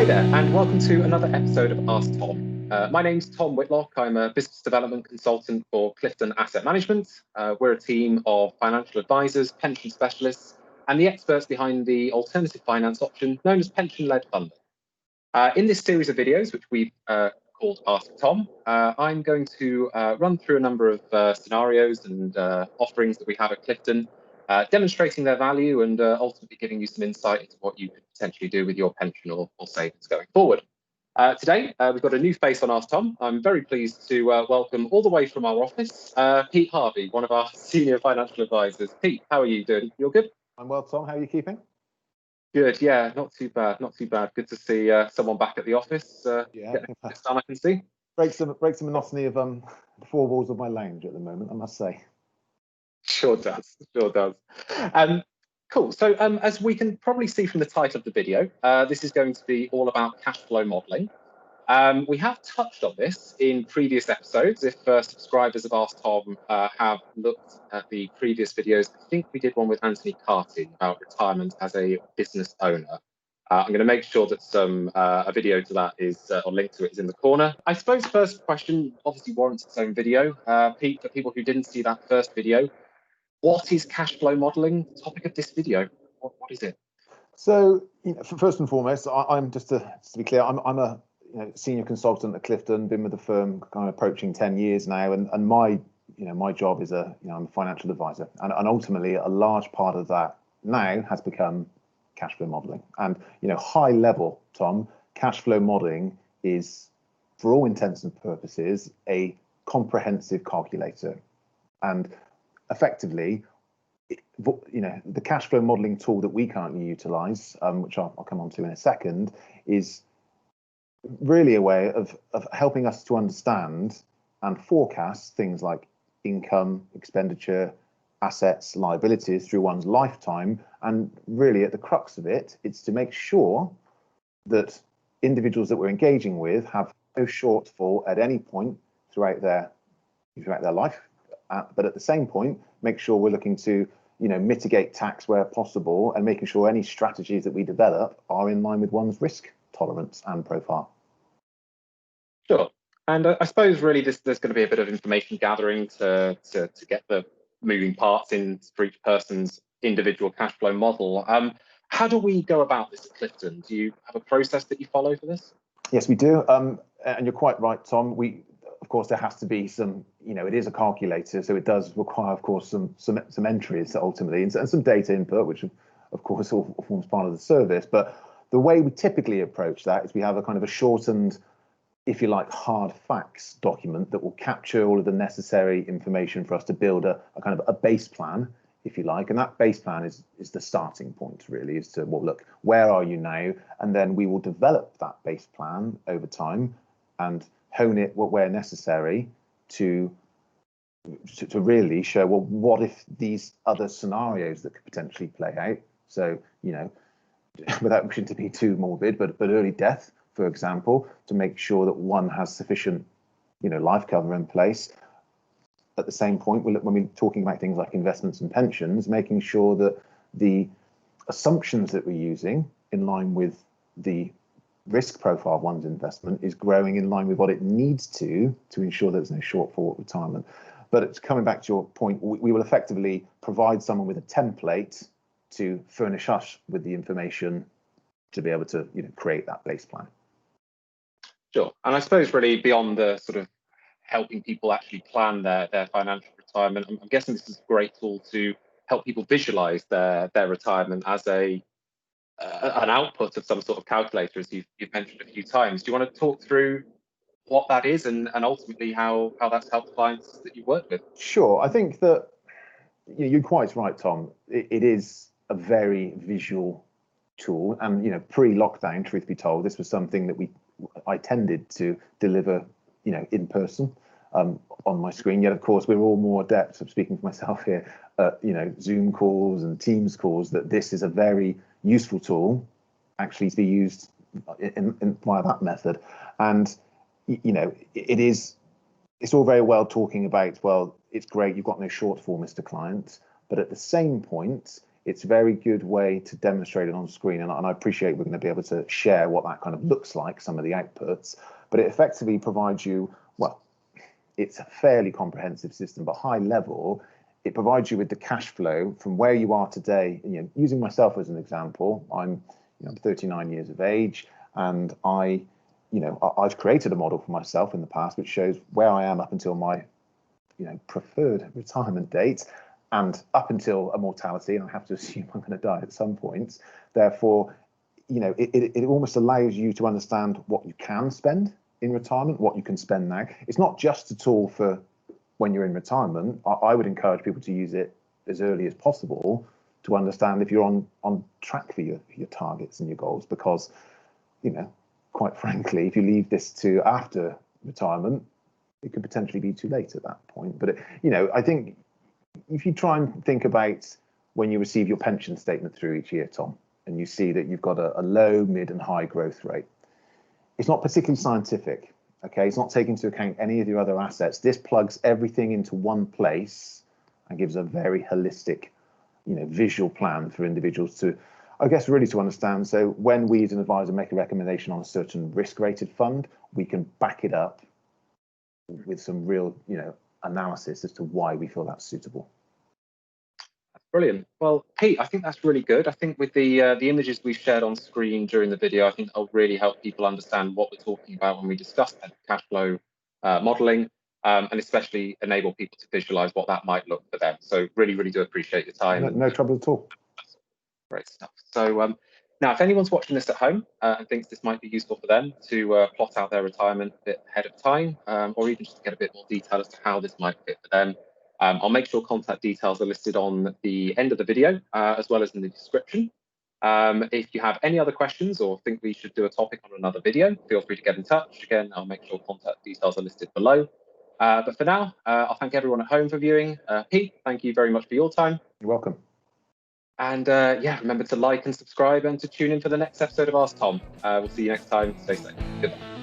there, and welcome to another episode of AskTom. My name's Tom Whitlock. I'm a business development consultant for Clifton Asset Management. We're a team of financial advisors, pension specialists, and the experts behind the alternative finance option known as pension-led funding. In this series of videos, which we've called AskTom, I'm going to run through a number of scenarios and offerings that we have at Clifton, demonstrating their value and ultimately giving you some insight into what you could potentially do with your pension or savings going forward. Today, we've got a new face on AskTom. I'm very pleased to welcome all the way from our office, Pete Harvey, one of our senior financial advisors. Pete, how are you doing? You're good? I'm well, Tom. How are you keeping? Good, yeah, not too bad, not too bad. Good to see someone back at the office. Yeah, this time I can see. Breaks the monotony of the four walls of my lounge at the moment, I must say. Sure does, sure does. Cool. So as we can probably see from the title of the video, this is going to be all about cash flow modelling. We have touched on this in previous episodes. If subscribers of AskTom have looked at the previous videos, I think we did one with Anthony Carty about retirement as a business owner. I'm going to make sure that a video to that is, or link to it, is in the corner. I suppose first question obviously warrants its own video. Pete, for people who didn't see that first video, what is cash flow modelling? The topic of this video, what is it? So, first and foremost, I'm just to be clear, I'm a senior consultant at Clifton. Been with the firm kind of approaching 10 years now, and my job is I'm a financial advisor, and ultimately a large part of that now has become cash flow modelling. And high level, Tom, cash flow modelling is, for all intents and purposes, a comprehensive calculator, and effectively, the cash flow modelling tool that we currently utilise, which I'll come on to in a second, is really a way of helping us to understand and forecast things like income, expenditure, assets, liabilities through one's lifetime. And really, at the crux of it, it's to make sure that individuals that we're engaging with have no shortfall at any point throughout their life. But at the same point, make sure we're looking to mitigate tax where possible and making sure any strategies that we develop are in line with one's risk tolerance and profile. Sure. And I suppose really there's going to be a bit of information gathering to get the moving parts in for each person's individual cash flow model. How do we go about this at Clifton? Do you have a process that you follow for this? Yes, we do. And you're quite right, Tom. Of course, there has to be some, it is a calculator, so it does require, of course, some entries ultimately, and some data input, which of course all forms part of the service. But the way we typically approach that is we have a kind of a shortened, if you like, hard facts document that will capture all of the necessary information for us to build a kind of a base plan, if you like. And that base plan is the starting point, really, is to, well, look, where are you now? And then we will develop that base plan over time and hone it where necessary to really show, well, what if these other scenarios that could potentially play out? So, without wishing to be too morbid, but early death, for example, to make sure that one has sufficient, life cover in place. At the same point, when we're talking about things like investments and pensions, making sure that the assumptions that we're using in line with the risk profile of one's investment is growing in line with what it needs to ensure there's no shortfall at retirement. But it's coming back to your point, we will effectively provide someone with a template to furnish us with the information to be able to create that base plan. Sure. And I suppose really beyond the sort of helping people actually plan their financial retirement, I'm guessing this is a great tool to help people visualize their retirement as an output of some sort of calculator, as you've mentioned a few times. Do you want to talk through what that is and ultimately how that's helped clients that you've worked with? Sure. I think that you're quite right, Tom. It is a very visual tool, and pre-lockdown, truth be told, this was something that I tended to deliver in person on my screen. Yet of course we're all more adept, I'm speaking for myself here, Zoom calls and Teams calls, that this is a very useful tool actually to be used via that method. And it's all very well talking about, well, it's great, you've got no shortfall, Mr. Client, but at the same point, it's a very good way to demonstrate it on screen. And I appreciate we're going to be able to share what that kind of looks like, some of the outputs, but it effectively provides you, well, it's a fairly comprehensive system, but high level, it provides you with the cash flow from where you are today. You know, using myself as an example, I'm 39 years of age, and I've created a model for myself in the past which shows where I am up until my preferred retirement date and up until a mortality, and I have to assume I'm going to die at some point. Therefore, it almost allows you to understand what you can spend in retirement, what you can spend now. It's not just a tool for when you're in retirement. I would encourage people to use it as early as possible to understand if you're on track for your targets and your goals, because quite frankly, if you leave this to after retirement, it could potentially be too late at that point. But I think if you try and think about when you receive your pension statement through each year, Tom, and you see that you've got a low, mid and high growth rate, it's not particularly scientific. Okay, it's not taking into account any of your other assets. This plugs everything into one place and gives a very holistic, visual plan for individuals to, I guess, really to understand. So when we as an advisor make a recommendation on a certain risk-rated fund, we can back it up with some real, analysis as to why we feel that's suitable. Brilliant. Well, Pete, I think that's really good. I think with the images we've shared on screen during the video, I think that'll really help people understand what we're talking about when we discuss cash flow modelling, and especially enable people to visualise what that might look for them. So really, really do appreciate your time. No trouble at all. Great stuff. So now, if anyone's watching this at home and thinks this might be useful for them to plot out their retirement a bit ahead of time, or even just to get a bit more detail as to how this might fit for them, I'll make sure contact details are listed on the end of the video, as well as in the description. If you have any other questions or think we should do a topic on another video, feel free to get in touch. Again, I'll make sure contact details are listed below. But for now, I'll thank everyone at home for viewing. Pete, thank you very much for your time. You're welcome. And yeah, remember to like and subscribe and to tune in for the next episode of Ask Tom. We'll see you next time. Stay safe. Goodbye.